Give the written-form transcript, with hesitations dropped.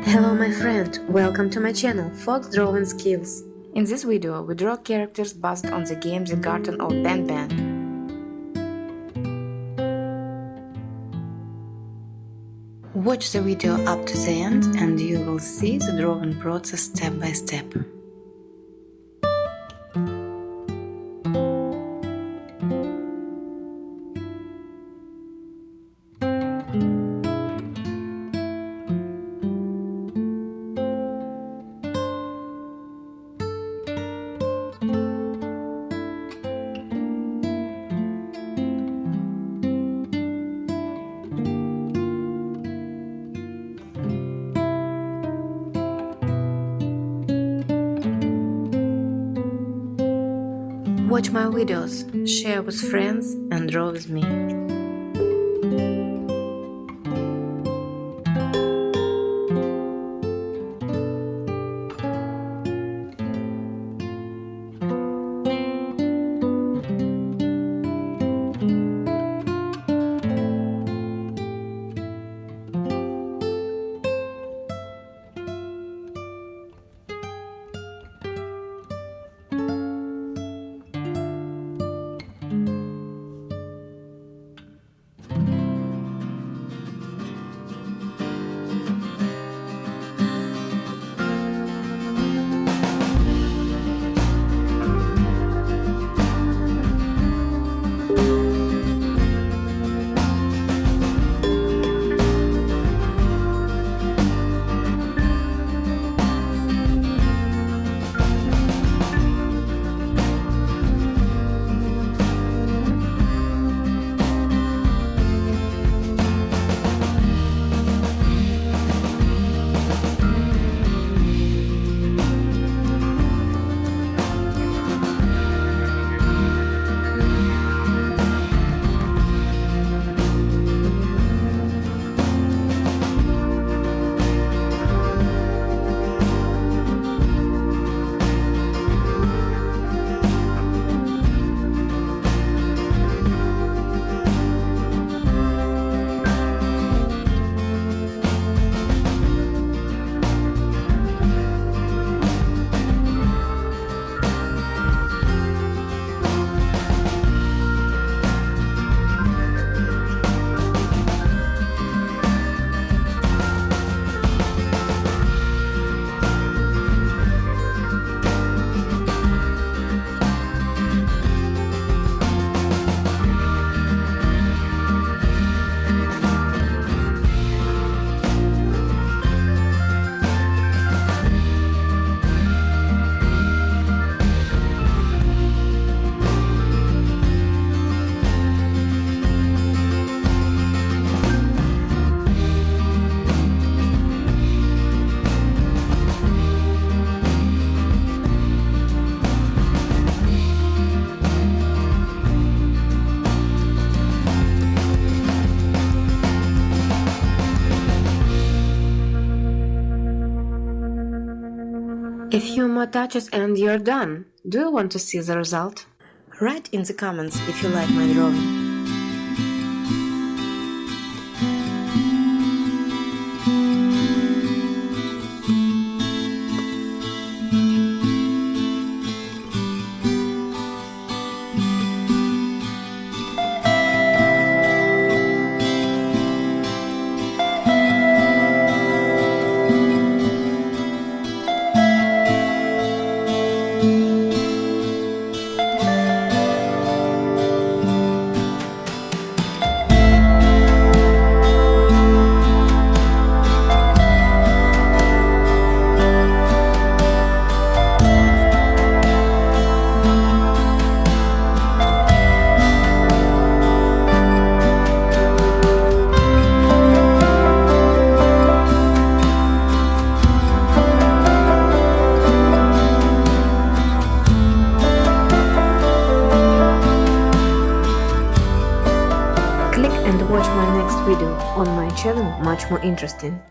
Hello my friend, welcome to my channel Fox Drawing Skills. In this video, we draw characters based on the game The Garden of Banban. Watch the video up to the end and you will see the drawing process step by step. Watch my videos, share with friends and draw with me. A few more touches and you're done. Do you want to see the result? Write in the comments if you like my drawing. Click and watch my next video on my channel, much more interesting.